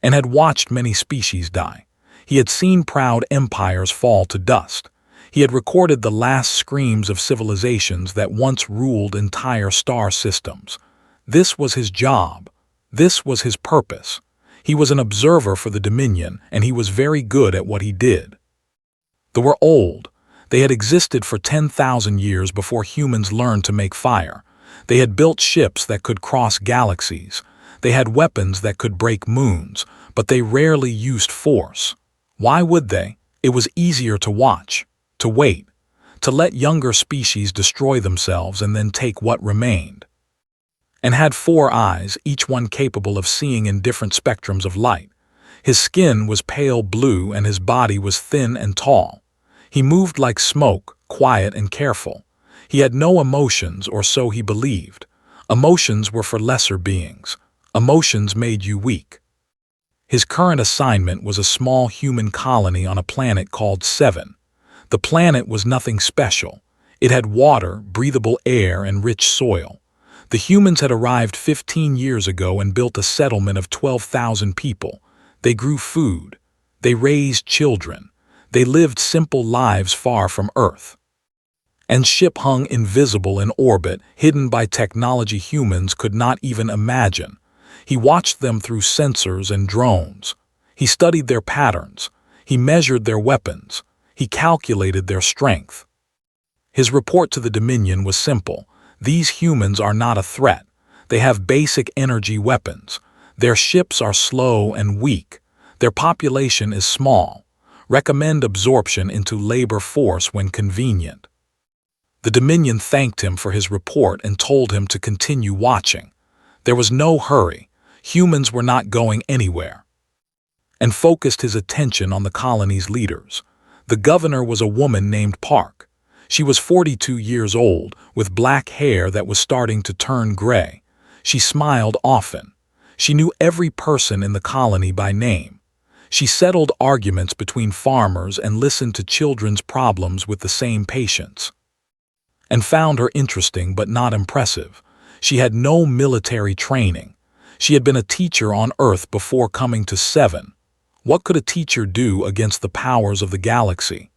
and had watched many species die. He had seen proud empires fall to dust. He had recorded the last screams of civilizations that once ruled entire star systems. This was his job. This was his purpose. He was an observer for the Dominion, and he was very good at what he did. They were old. They had existed for 10,000 years before humans learned to make fire. They had built ships that could cross galaxies. They had weapons that could break moons, but they rarely used force. Why would they? It was easier to watch, to wait, to let younger species destroy themselves and then take what remained. And had 4 eyes, each one capable of seeing in different spectrums of light. His skin was pale blue and his body was thin and tall. He moved like smoke, quiet and careful. He had no emotions, or so he believed. Emotions were for lesser beings. Emotions made you weak. His current assignment was a small human colony on a planet called 7. The planet was nothing special. It had water, breathable air, and rich soil. The humans had arrived 15 years ago and built a settlement of 12,000 people. They grew food. They raised children. They lived simple lives far from Earth. And ship hung invisible in orbit, hidden by technology humans could not even imagine. He watched them through sensors and drones. He studied their patterns. He measured their weapons. He calculated their strength. His report to the Dominion was simple. These humans are not a threat. They have basic energy weapons. Their ships are slow and weak. Their population is small. Recommend absorption into labor force when convenient. The Dominion thanked him for his report and told him to continue watching. There was no hurry. Humans were not going anywhere. And focused his attention on the colony's leaders. The governor was a woman named Park. She was 42 years old, with black hair that was starting to turn gray. She smiled often. She knew every person in the colony by name. She settled arguments between farmers and listened to children's problems with the same patience. And found her interesting but not impressive. She had no military training. She had been a teacher on Earth before coming to 7. What could a teacher do against the powers of the galaxy?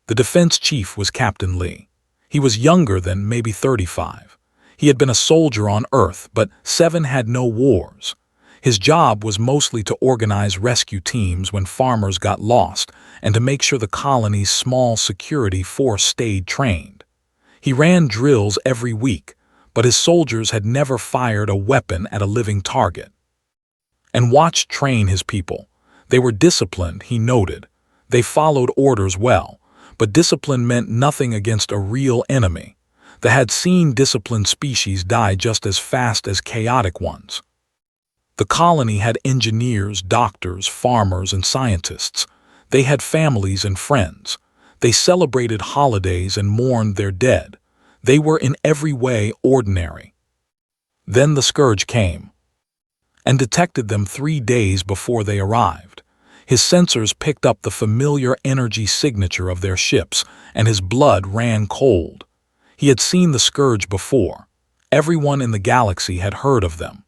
The defense chief was Captain Lee. He was younger than maybe 35. He had been a soldier on Earth, but 7 had no wars. His job was mostly to organize rescue teams when farmers got lost and to make sure the colony's small security force stayed trained. He ran drills every week, but his soldiers had never fired a weapon at a living target. And watched train his people. They were disciplined, he noted. They followed orders well, but discipline meant nothing against a real enemy. They had seen disciplined species die just as fast as chaotic ones. The colony had engineers, doctors, farmers, and scientists. They had families and friends. They celebrated holidays and mourned their dead. They were in every way ordinary. Then the scourge came and detected them 3 days before they arrived. His sensors picked up the familiar energy signature of their ships, and his blood ran cold. He had seen the scourge before. Everyone in the galaxy had heard of them.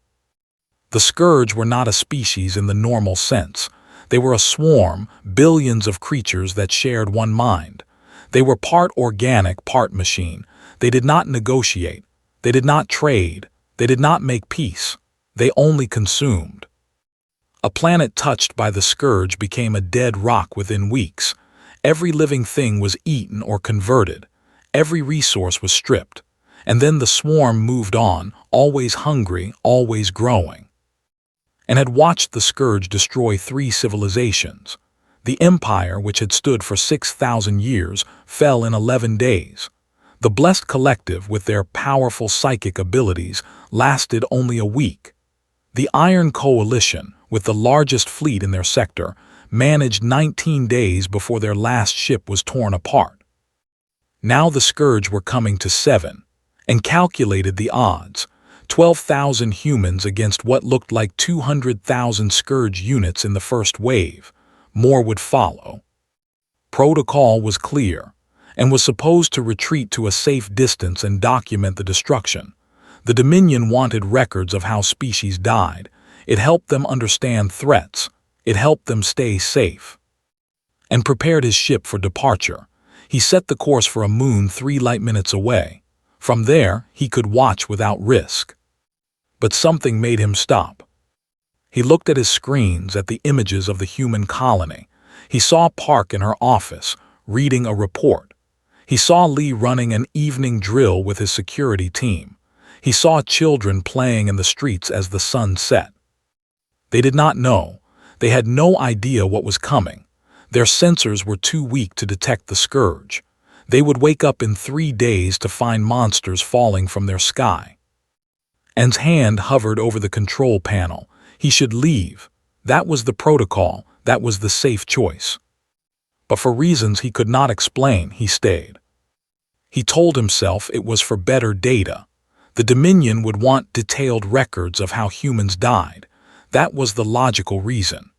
The scourge were not a species in the normal sense. They were a swarm, billions of creatures that shared one mind. They were part organic, part machine. They did not negotiate. They did not trade. They did not make peace. They only consumed. A planet touched by the scourge became a dead rock within weeks. Every living thing was eaten or converted. Every resource was stripped. And then the swarm moved on, always hungry, always growing. And had watched the scourge destroy 3 civilizations. The empire, which had stood for 6,000 years, fell in 11 days. The blessed collective, with their powerful psychic abilities, lasted only a week. The Iron Coalition, with the largest fleet in their sector, managed 19 days before their last ship was torn apart. Now the scourge were coming to 7, and calculated the odds. 12,000 humans against what looked like 200,000 scourge units in the first wave. More would follow. Protocol was clear, and was supposed to retreat to a safe distance and document the destruction. The Dominion wanted records of how species died. It helped them understand threats. It helped them stay safe. And prepared his ship for departure. He set the course for a moon 3 light minutes away. From there, he could watch without risk. But something made him stop. He looked at his screens, at the images of the human colony. He saw Park in her office, reading a report. He saw Lee running an evening drill with his security team. He saw children playing in the streets as the sun set. They did not know. They had no idea what was coming. Their sensors were too weak to detect the scourge. They would wake up in 3 days to find monsters falling from their sky. Ann's hand hovered over the control panel. He should leave. That was the protocol. That was the safe choice. But for reasons he could not explain, he stayed. He told himself it was for better data. The Dominion would want detailed records of how humans died. That was the logical reason.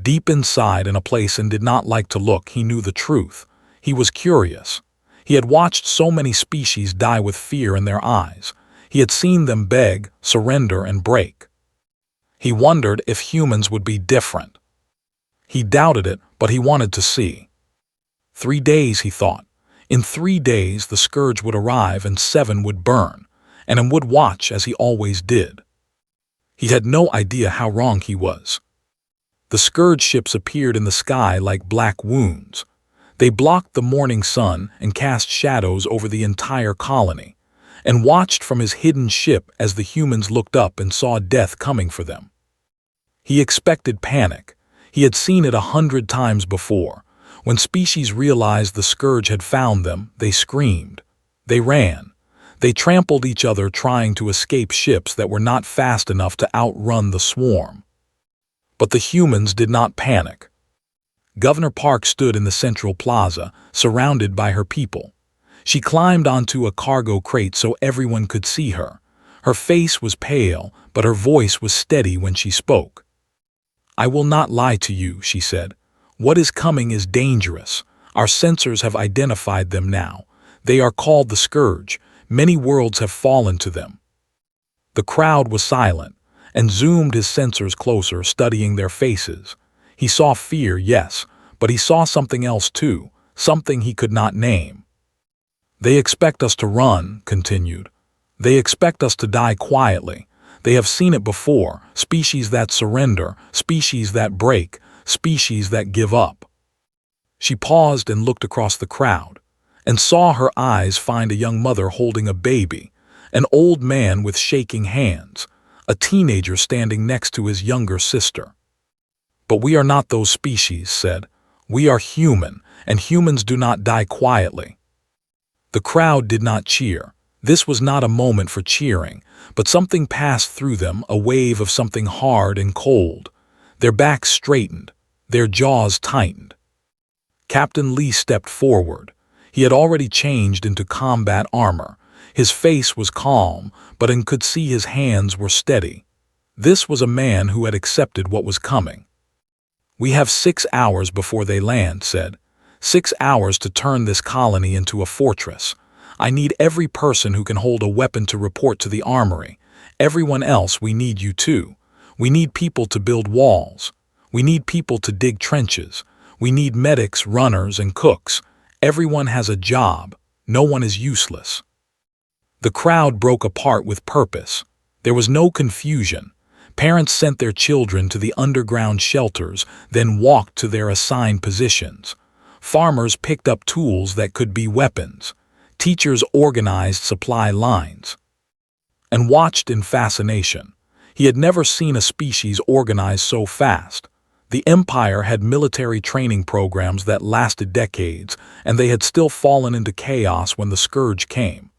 Deep inside, in a place Ann did not like to look, he knew the truth. He was curious. He had watched so many species die with fear in their eyes. He had seen them beg, surrender, and break. He wondered if humans would be different. He doubted it, but he wanted to see. 3 days, he thought. In 3 days, the scourge would arrive and 7 would burn, and Ann would watch as he always did. He had no idea how wrong he was. The scourge ships appeared in the sky like black wounds. They blocked the morning sun and cast shadows over the entire colony, and watched from his hidden ship as the humans looked up and saw death coming for them. He expected panic. He had seen it 100 times before. When species realized the scourge had found them, they screamed. They ran. They trampled each other trying to escape ships that were not fast enough to outrun the swarm. But the humans did not panic. Governor Park stood in the central plaza, surrounded by her people. She climbed onto a cargo crate so everyone could see her. Her face was pale, but her voice was steady when she spoke. "I will not lie to you," she said. "What is coming is dangerous. Our sensors have identified them now. They are called the Scourge. Many worlds have fallen to them." The crowd was silent, and zoomed his sensors closer, studying their faces. He saw fear, yes, but he saw something else too, something he could not name. "They expect us to run," continued. "They expect us to die quietly. They have seen it before, species that surrender, species that break, species that give up." She paused and looked across the crowd, and saw her eyes find a young mother holding a baby, an old man with shaking hands, a teenager standing next to his younger sister. "But we are not those species," said. "We are human, and humans do not die quietly." The crowd did not cheer. This was not a moment for cheering, but something passed through them, a wave of something hard and cold. Their backs straightened, their jaws tightened. Captain Lee stepped forward. He had already changed into combat armor. His face was calm, but Ann could see his hands were steady. This was a man who had accepted what was coming. "We have 6 hours before they land," said. 6 hours to turn this colony into a fortress. I need every person who can hold a weapon to report to the armory. Everyone else, we need you too. We need people to build walls. We need people to dig trenches. We need medics, runners, and cooks. Everyone has a job. No one is useless. The crowd broke apart with purpose. There was no confusion. Parents sent their children to the underground shelters, then walked to their assigned positions. Farmers picked up tools that could be weapons. Teachers organized supply lines. And watched in fascination. He had never seen a species organized so fast. The Empire had military training programs that lasted decades, and they had still fallen into chaos when the Scourge came.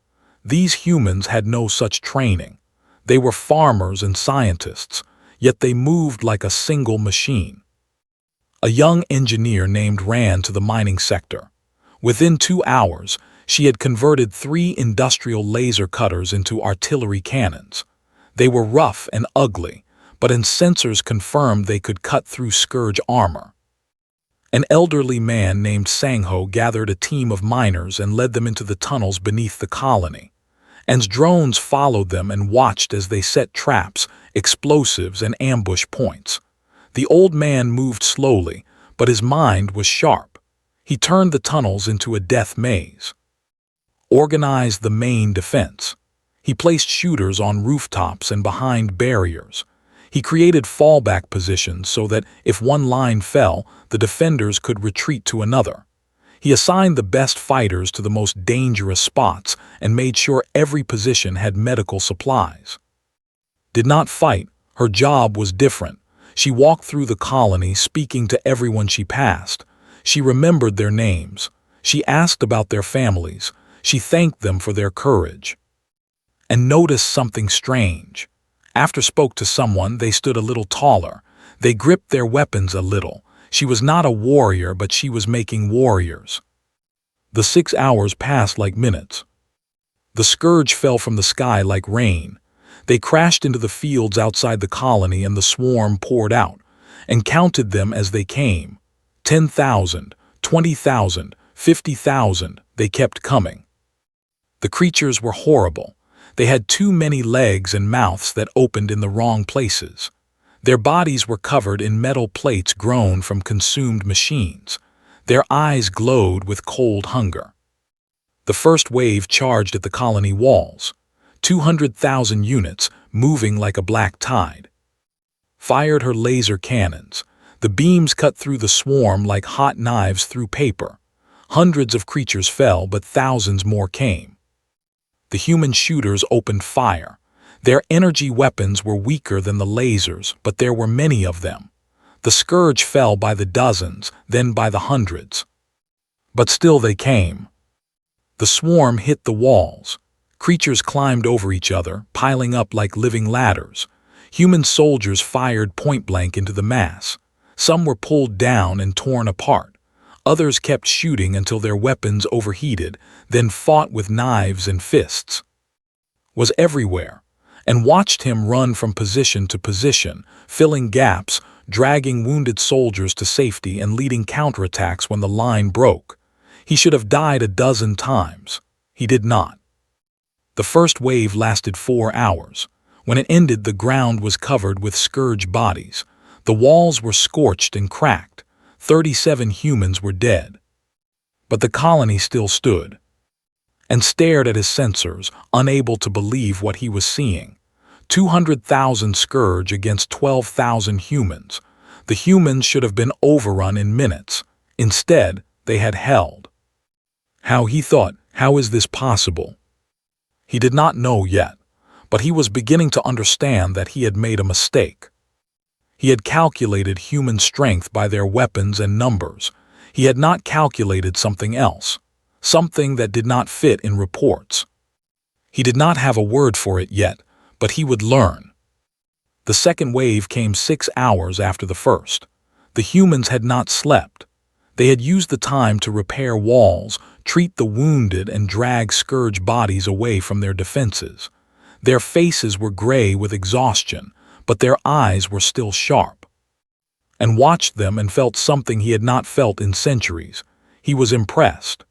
These humans had no such training. They were farmers and scientists, yet they moved like a single machine. A young engineer named ran to the mining sector. Within 2 hours, she had converted 3 industrial laser cutters into artillery cannons. They were rough and ugly, but sensors confirmed they could cut through Scourge armor. An elderly man named Sangho gathered a team of miners and led them into the tunnels beneath the colony. and drones followed them and watched as they set traps, explosives, and ambush points. The old man moved slowly, but his mind was sharp. He turned the tunnels into a death maze. Organized the main defense. He placed shooters on rooftops and behind barriers. He created fallback positions so that if one line fell, the defenders could retreat to another. He assigned the best fighters to the most dangerous spots and made sure every position had medical supplies. Did not fight, her job was different. She walked through the colony speaking to everyone she passed. She remembered their names. She asked about their families. She thanked them for their courage. And noticed something strange. After spoke to someone, they stood a little taller. They gripped their weapons a little. She was not a warrior, but she was making warriors. The 6 hours passed like minutes. The scourge fell from the sky like rain. They crashed into the fields outside the colony and the swarm poured out, and counted them as they came. 10,000, 20,000, 50,000, they kept coming. The creatures were horrible. They had too many legs and mouths that opened in the wrong places. Their bodies were covered in metal plates grown from consumed machines. Their eyes glowed with cold hunger. The first wave charged at the colony walls. 200,000 units, moving like a black tide. Fired her laser cannons. The beams cut through the swarm like hot knives through paper. Hundreds of creatures fell, but thousands more came. The human shooters opened fire. Their energy weapons were weaker than the lasers, but there were many of them. The scourge fell by the dozens, then by the hundreds. But still they came. The swarm hit the walls. Creatures climbed over each other, piling up like living ladders. Human soldiers fired point-blank into the mass. Some were pulled down and torn apart. Others kept shooting until their weapons overheated, then fought with knives and fists. Was everywhere, and watched him run from position to position, filling gaps, dragging wounded soldiers to safety and leading counterattacks when the line broke. He should have died a dozen times. He did not. The first wave lasted 4 hours. When it ended, the ground was covered with scourge bodies. The walls were scorched and cracked. 37 humans were dead. But the colony still stood and stared at his sensors, unable to believe what he was seeing. 200,000 scourge against 12,000 humans. The humans should have been overrun in minutes. Instead, they had held. He thought, how is this possible? He did not know yet, but he was beginning to understand that he had made a mistake. He had calculated human strength by their weapons and numbers. He had not calculated something else, something that did not fit in reports. He did not have a word for it yet, but he would learn. The second wave came 6 hours after the first. The humans had not slept. They had used the time to repair walls, treat the wounded, and drag scourge bodies away from their defenses. Their faces were gray with exhaustion, but their eyes were still sharp. And watched them and felt something he had not felt in centuries. He was impressed.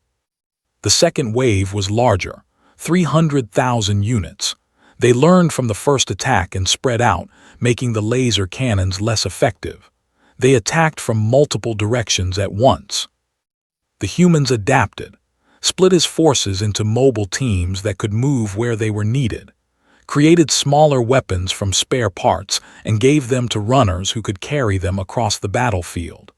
The second wave was larger, 300,000 units. They learned from the first attack and spread out, making the laser cannons less effective. They attacked from multiple directions at once. The humans adapted, split his forces into mobile teams that could move where they were needed, created smaller weapons from spare parts, and gave them to runners who could carry them across the battlefield.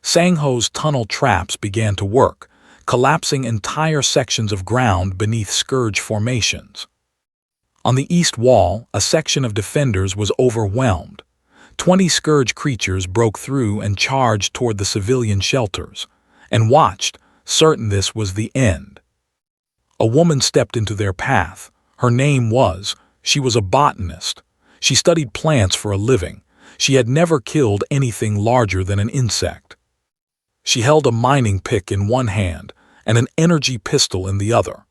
Sangho's tunnel traps began to work, collapsing entire sections of ground beneath scourge formations. On the east wall, a section of defenders was overwhelmed. 20 scourge creatures broke through and charged toward the civilian shelters, and watched, certain this was the end. A woman stepped into their path. Her name was, she was a botanist. She studied plants for a living. She had never killed anything larger than an insect. She held a mining pick in one hand and an energy pistol in the other.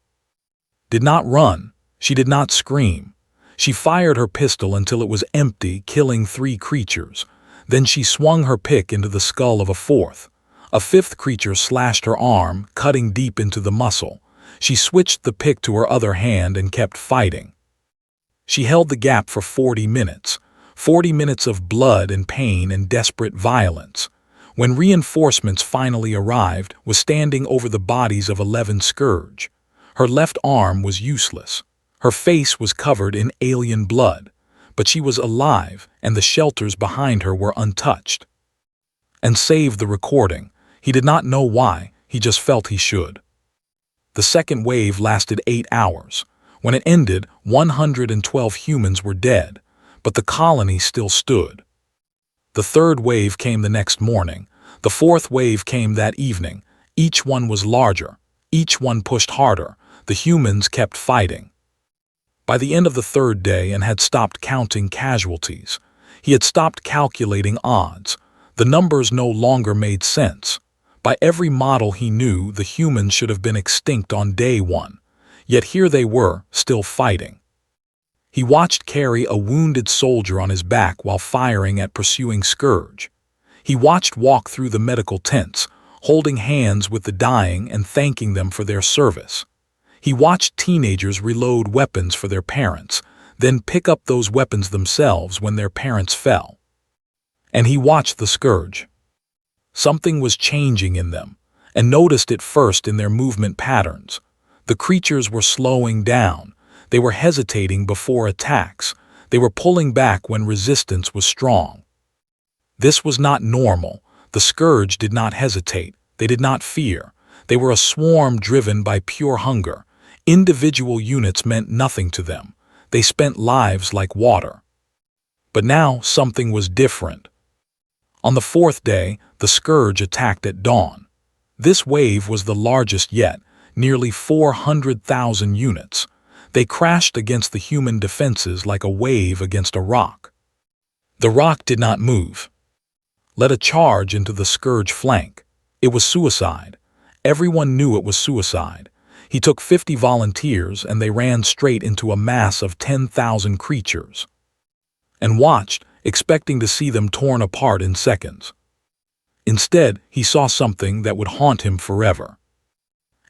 Did not run. She did not scream. She fired her pistol until it was empty, killing 3 creatures. Then she swung her pick into the skull of a fourth. A 5th creature slashed her arm, cutting deep into the muscle. She switched the pick to her other hand and kept fighting. She held the gap for 40 minutes. 40 minutes of blood and pain and desperate violence. When reinforcements finally arrived, was standing over the bodies of 11 Scourge. Her left arm was useless. Her face was covered in alien blood, but she was alive and the shelters behind her were untouched. And saved the recording. He did not know why, he just felt he should. The second wave lasted 8 hours. When it ended, 112 humans were dead, but the colony still stood. The third wave came the next morning. The fourth wave came that evening. Each one was larger. Each one pushed harder. The humans kept fighting. By the end of the third day and had stopped counting casualties. He had stopped calculating odds. The numbers no longer made sense. By every model he knew, the humans should have been extinct on day one. Yet here they were, still fighting. He watched carry a wounded soldier on his back while firing at pursuing Scourge. He watched walk through the medical tents, holding hands with the dying and thanking them for their service. He watched teenagers reload weapons for their parents, then pick up those weapons themselves when their parents fell. And he watched the Scourge. Something was changing in them, and noticed it first in their movement patterns. The creatures were slowing down. They were hesitating before attacks. They were pulling back when resistance was strong. This was not normal. The Scourge did not hesitate. They did not fear. They were a swarm driven by pure hunger. Individual units meant nothing to them. They spent lives like water. But now something was different. On the fourth day, the Scourge attacked at dawn. This wave was the largest yet, nearly 400,000 units. They crashed against the human defenses like a wave against a rock. The rock did not move. Led a charge into the Scourge flank. It was suicide. Everyone knew it was suicide. He took 50 volunteers and they ran straight into a mass of 10,000 creatures. And watched, expecting to see them torn apart in seconds. Instead, he saw something that would haunt him forever.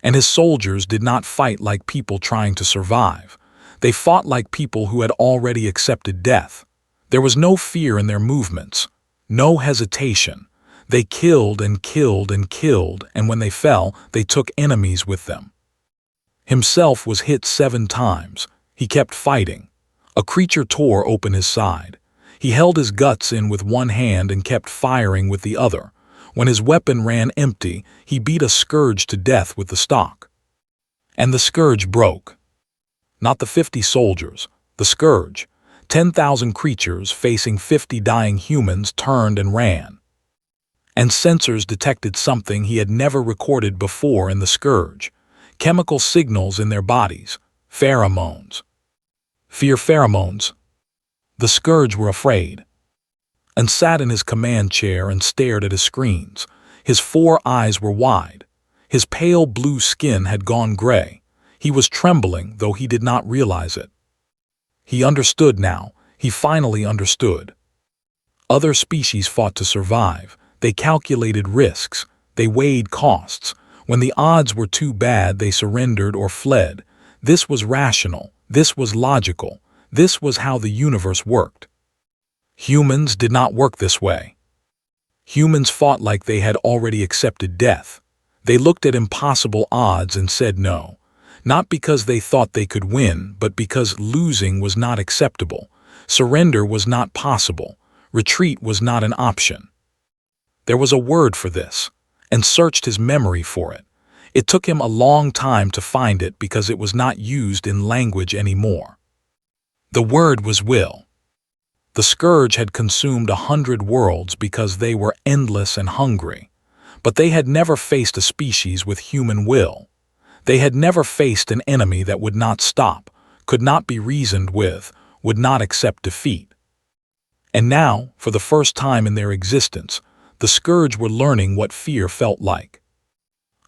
And his soldiers did not fight like people trying to survive. They fought like people who had already accepted death. There was no fear in their movements, no hesitation. They killed and killed and killed, and when they fell, they took enemies with them. Himself was hit 7 times. He kept fighting. A creature tore open his side. He held his guts in with one hand and kept firing with the other. When his weapon ran empty, he beat a Scourge to death with the stock. And the Scourge broke. Not the 50 soldiers, the Scourge. 10,000 creatures facing 50 dying humans turned and ran. And sensors detected something he had never recorded before in the Scourge. Chemical signals in their bodies. Pheromones. Fear pheromones. The Scourge were afraid. And sat in his command chair and stared at his screens. His 4 eyes were wide. His pale blue skin had gone gray. He was trembling, though he did not realize it. He understood now. He finally understood. Other species fought to survive. They calculated risks. They weighed costs. When the odds were too bad, they surrendered or fled. This was rational. This was logical. This was how the universe worked. Humans did not work this way. Humans fought like they had already accepted death. They looked at impossible odds and said no. Not because they thought they could win, but because losing was not acceptable. Surrender was not possible. Retreat was not an option. There was a word for this, and searched his memory for it. It took him a long time to find it because it was not used in language anymore. The word was will. The Scourge had consumed 100 worlds because they were endless and hungry. But they had never faced a species with human will. They had never faced an enemy that would not stop, could not be reasoned with, would not accept defeat. And now, for the first time in their existence, the Scourge were learning what fear felt like.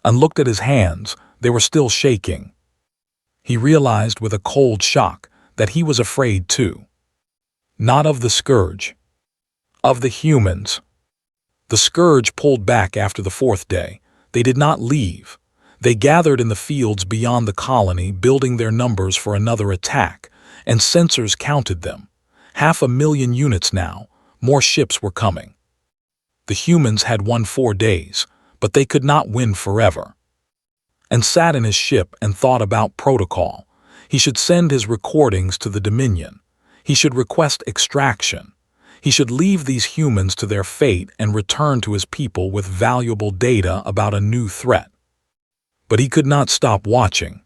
And looked at his hands, they were still shaking. He realized with a cold shock that he was afraid too. Not of the Scourge. Of the humans. The Scourge pulled back after the 4th day. They did not leave. They gathered in the fields beyond the colony, building their numbers for another attack, and sensors counted them. 500,000 units now. More ships were coming. The humans had won 4 days, but they could not win forever. And sat in his ship and thought about protocol. He should send his recordings to the Dominion. He should request extraction. He should leave these humans to their fate and return to his people with valuable data about a new threat. But he could not stop watching.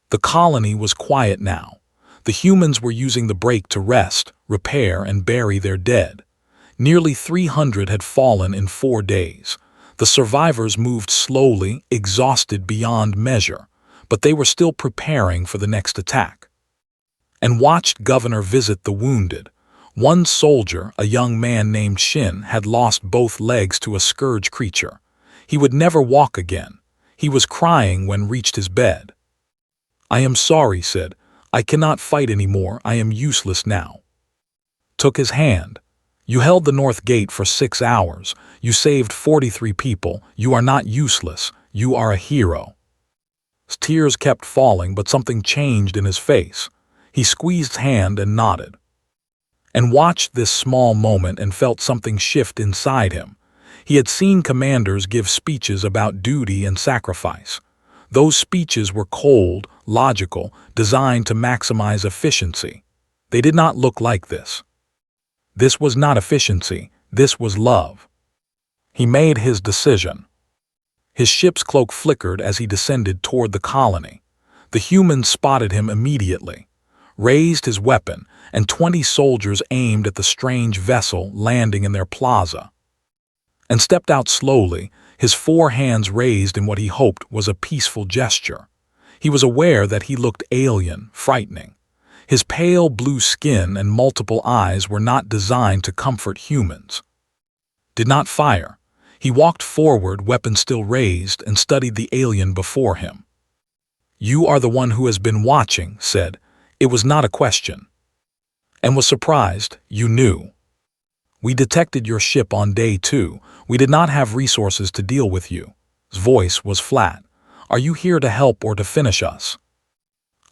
The colony was quiet now. The humans were using the break to rest, repair, and bury their dead. Nearly 300 had fallen in 4 days. The survivors moved slowly, exhausted beyond measure, but they were still preparing for the next attack. And watched Governor visit the wounded. One soldier, a young man named Shin, had lost both legs to a scourge creature. He would never walk again. He was crying when reached his bed. "I am sorry," said. "I cannot fight anymore. I am useless now." Took his hand. "You held the north gate for 6 hours. You saved 43 people. You are not useless. You are a hero." His tears kept falling, but something changed in his face. He squeezed his hand and nodded. And watched this small moment and felt something shift inside him. He had seen commanders give speeches about duty and sacrifice. Those speeches were cold, logical, designed to maximize efficiency. They did not look like this. This was not efficiency, this was love. He made his decision. His ship's cloak flickered as he descended toward the colony. The humans spotted him immediately, raised his weapon, and 20 soldiers aimed at the strange vessel landing in their plaza. And stepped out slowly, his 4 hands raised in what he hoped was a peaceful gesture. He was aware that he looked alien, frightening. His pale blue skin and multiple eyes were not designed to comfort humans. Did not fire. He walked forward, weapon still raised, and studied the alien before him. "You are the one who has been watching," said. It was not a question. And was surprised. "You knew. We detected your ship on day 2. We did not have resources to deal with you." His voice was flat. "Are you here to help or to finish us?"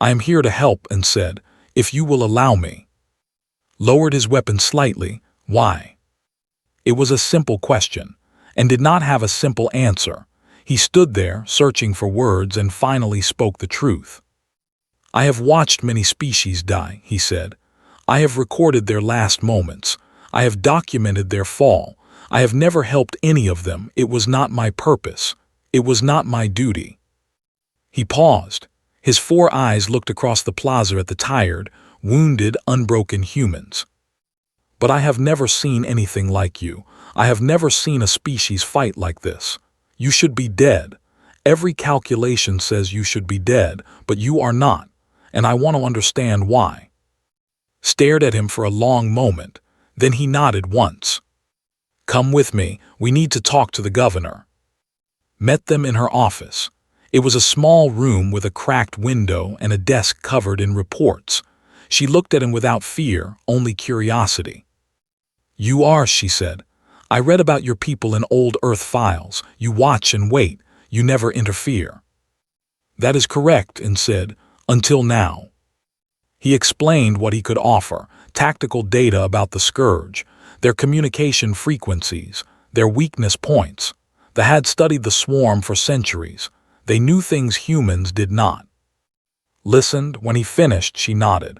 "I am here to help," and said, "if you will allow me." Lowered his weapon slightly. "Why?" It was a simple question, and did not have a simple answer. He stood there, searching for words, and finally spoke the truth. "I have watched many species die," he said. "I have recorded their last moments. I have documented their fall. I have never helped any of them. It was not my purpose. It was not my duty." He paused. His 4 eyes looked across the plaza at the tired, wounded, unbroken humans. "But I have never seen anything like you. I have never seen a species fight like this. You should be dead. Every calculation says you should be dead, but you are not, and I want to understand why." Stared at him for a long moment. Then he nodded once. "Come with me. We need to talk to the governor." Met them in her office. It was a small room with a cracked window and a desk covered in reports. She looked at him without fear, only curiosity. "You are," she said. "I read about your people in old Earth files. You watch and wait. You never interfere." "That is correct," and said, "until now." He explained what he could offer, tactical data about the Scourge, their communication frequencies, their weakness points. They had studied the swarm for centuries. They knew things humans did not. Listened. When he finished, she nodded.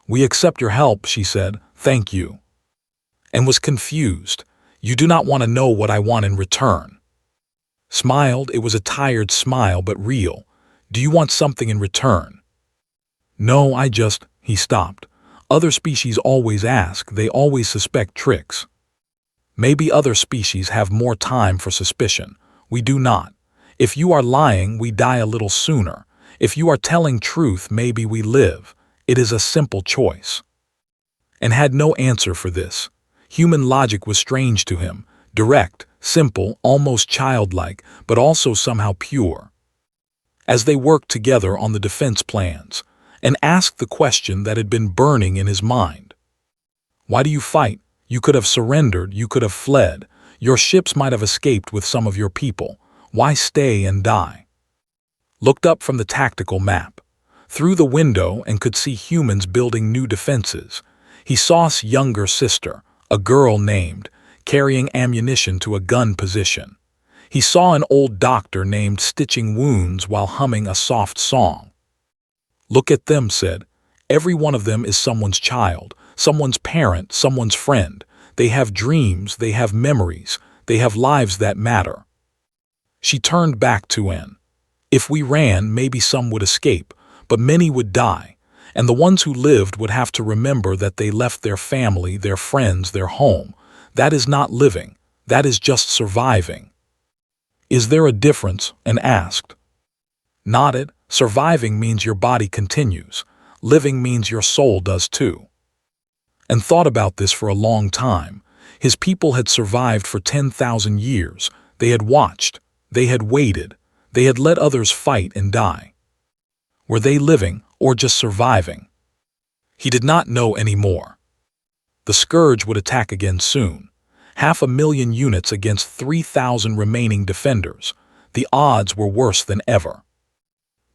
"We accept your help," she said. "Thank you." And was confused. "You do not want to know what I want in return." Smiled. It was a tired smile, but real. "Do you want something in return?" "No, I just—" He stopped. "Other species always ask. They always suspect tricks. Maybe other species have more time for suspicion. We do not. If you are lying, we die a little sooner. If you are telling truth, maybe we live. It is a simple choice." And had no answer for this. Human logic was strange to him, direct, simple, almost childlike, but also somehow pure. As they worked together on the defense plans, and asked the question that had been burning in his mind. "Why do you fight? You could have surrendered, you could have fled. Your ships might have escaped with some of your people. Why stay and die?" looked up from the tactical map, through the window, and could see humans building new defenses. He saw his younger sister, a girl named, carrying ammunition to a gun position. He saw an old doctor named stitching wounds while humming a soft song. "Look at them," said. "Every one of them is someone's child, someone's parent, someone's friend. They have dreams, they have memories, they have lives that matter." She turned back to Anne. "If we ran, maybe some would escape, but many would die, and the ones who lived would have to remember that they left their family, their friends, their home. That is not living, that is just surviving." "Is there a difference?" Anne asked. Nodded. "Surviving means your body continues. Living means your soul does too." And thought about this for a long time. His people had survived for 10,000 years. They had watched. They had waited. They had let others fight and die. Were they living or just surviving? He did not know anymore. The Scourge would attack again soon. 500,000 units against 3,000 remaining defenders. The odds were worse than ever.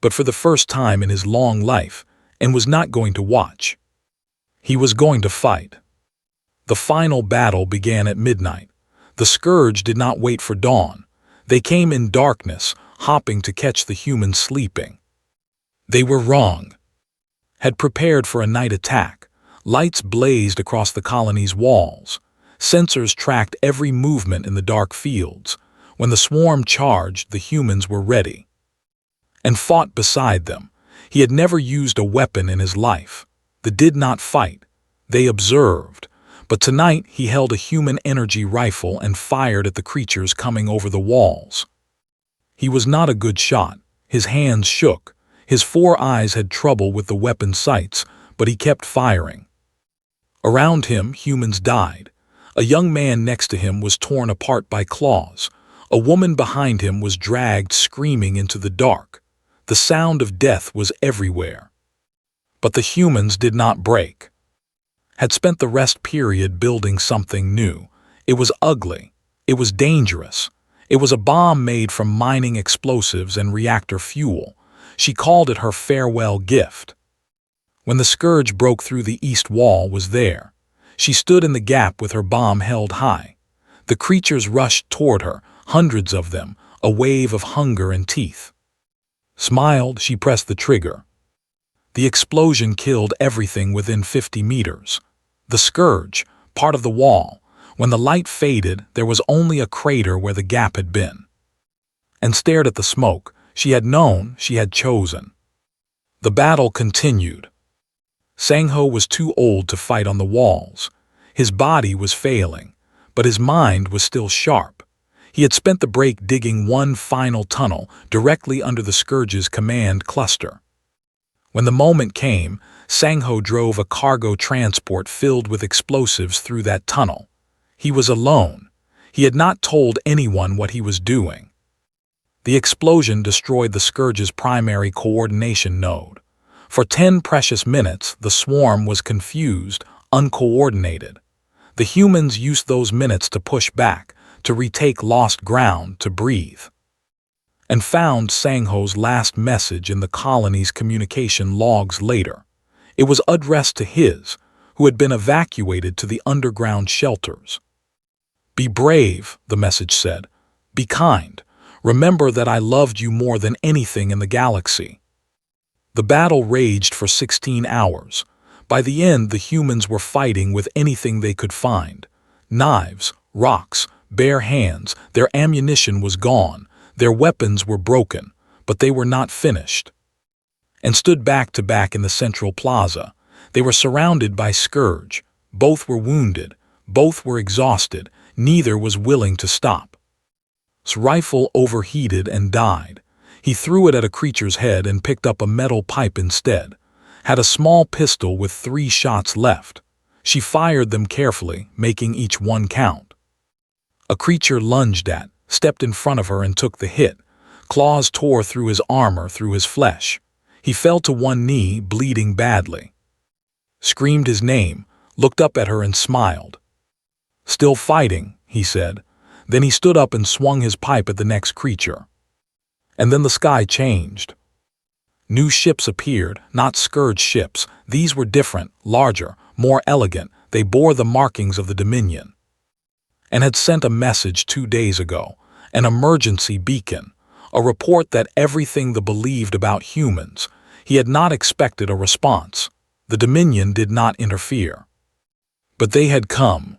But for the first time in his long life, and was not going to watch. He was going to fight. The final battle began at midnight. The Scourge did not wait for dawn. They came in darkness, hopping to catch the humans sleeping. They were wrong. Had prepared for a night attack. Lights blazed across the colony's walls. Sensors tracked every movement in the dark fields. When the swarm charged, the humans were ready. And fought beside them. He had never used a weapon in his life. They did not fight. They observed. But tonight he held a human energy rifle and fired at the creatures coming over the walls. He was not a good shot. His hands shook. His 4 eyes had trouble with the weapon sights, but he kept firing. Around him, humans died. A young man next to him was torn apart by claws. A woman behind him was dragged screaming into the dark. The sound of death was everywhere. But the humans did not break. Had spent the rest period building something new. It was ugly. It was dangerous. It was a bomb made from mining explosives and reactor fuel. She called it her farewell gift. When the Scourge broke through, the east wall was there. She stood in the gap with her bomb held high. The creatures rushed toward her, hundreds of them, a wave of hunger and teeth. Smiled, she pressed the trigger. The explosion killed everything within 50 meters. The Scourge, part of the wall. When the light faded, there was only a crater where the gap had been. And stared at the smoke. She had known, she had chosen. The battle continued. Sang-Ho was too old to fight on the walls. His body was failing, but his mind was still sharp. He had spent the break digging one final tunnel directly under the Scourge's command cluster. When the moment came, Sang-Ho drove a cargo transport filled with explosives through that tunnel. He was alone. He had not told anyone what he was doing. The explosion destroyed the Scourge's primary coordination node. For 10 precious minutes, the swarm was confused, uncoordinated. The humans used those minutes to push back, to retake lost ground, to breathe. And found Sang-Ho's last message in the colony's communication logs later. It was addressed to his, who had been evacuated to the underground shelters. "Be brave," the message said. "Be kind. Remember that I loved you more than anything in the galaxy." The battle raged for 16 hours. By the end, the humans were fighting with anything they could find. Knives, rocks, bare hands. Their ammunition was gone. Their weapons were broken, but they were not finished. And stood back to back in the central plaza. They were surrounded by Scourge. Both were wounded. Both were exhausted. Neither was willing to stop. His rifle overheated and died. He threw it at a creature's head and picked up a metal pipe instead. Had a small pistol with 3 shots left. She fired them carefully, making each one count. A creature lunged at, stepped in front of her and took the hit. Claws tore through his armor, through his flesh. He fell to one knee, bleeding badly. Screamed his name, looked up at her and smiled. "Still fighting," he said. Then he stood up and swung his pipe at the next creature. And then the sky changed. New ships appeared, not scourge ships. These were different, larger, more elegant. They bore the markings of the Dominion and had sent a message 2 days ago, an emergency beacon, a report that everything the believed about humans. He had not expected a response. The Dominion did not interfere. But they had come.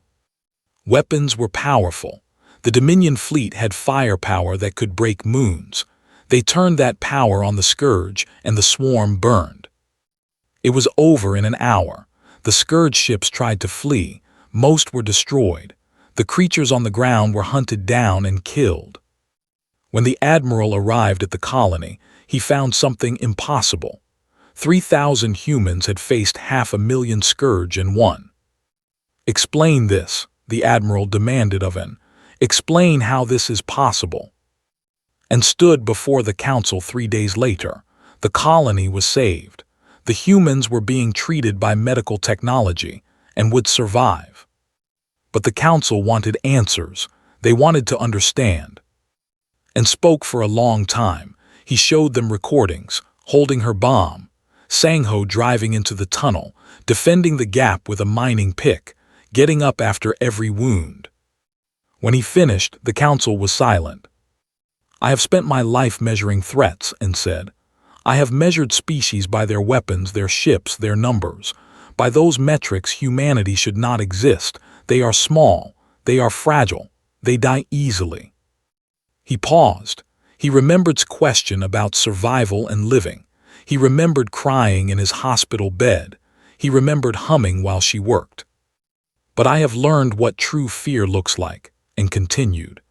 Weapons were powerful. The Dominion fleet had firepower that could break moons. They turned that power on the Scourge, and the swarm burned. It was over in an hour. The Scourge ships tried to flee. Most were destroyed. The creatures on the ground were hunted down and killed. When the Admiral arrived at the colony, he found something impossible. 3,000 humans had faced 500,000 Scourge in one. "Explain this," the Admiral demanded of him. "Explain how this is possible." And stood before the council 3 days later. The colony was saved. The humans were being treated by medical technology and would survive. But the council wanted answers. They wanted to understand. And spoke for a long time. He showed them recordings, holding her bomb, Sangho driving into the tunnel, defending the gap with a mining pick, getting up after every wound. When he finished, the council was silent. "I have spent my life measuring threats," and said. "I have measured species by their weapons, their ships, their numbers. By those metrics, humanity should not exist. They are small. They are fragile. They die easily." He paused. He remembered question about survival and living. He remembered crying in his hospital bed. He remembered humming while she worked. "But I have learned what true fear looks like," and continued.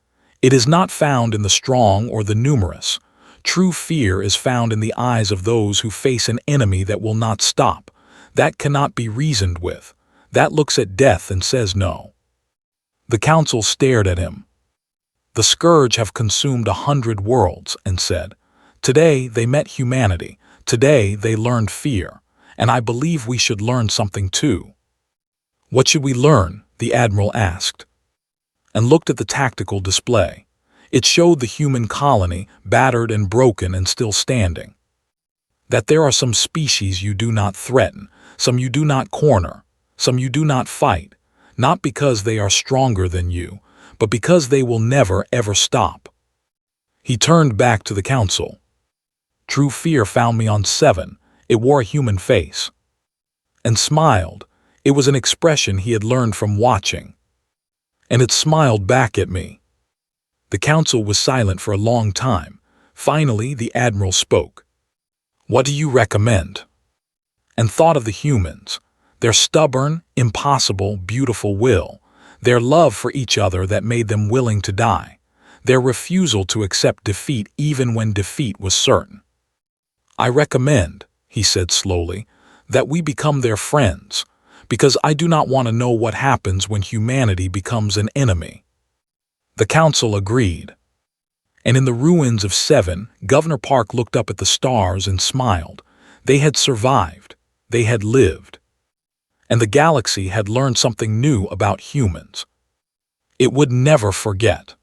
"It is not found in the strong or the numerous. True fear is found in the eyes of those who face an enemy that will not stop. That cannot be reasoned with. That looks at death and says no." The council stared at him. "The Scourge have consumed 100 worlds," and said. "Today they met humanity. Today they learned fear. And I believe we should learn something too." "What should we learn?" the Admiral asked, and looked at the tactical display. It showed the human colony, battered and broken and still standing. That there are some species you do not threaten, some you do not corner, some you do not fight, not because they are stronger than you, but because they will never ever stop. He turned back to the council. "True fear found me on 7. It wore a human face." And smiled. It was an expression he had learned from watching. "And it smiled back at me." The council was silent for a long time. Finally, the Admiral spoke. "What do you recommend?" And thought of the humans, their stubborn, impossible, beautiful will, their love for each other that made them willing to die, their refusal to accept defeat even when defeat was certain. "I recommend," he said slowly, "that we become their friends, because I do not want to know what happens when humanity becomes an enemy." The council agreed. And in the ruins of 7, Governor Park looked up at the stars and smiled. They had survived. They had lived. And the galaxy had learned something new about humans. It would never forget.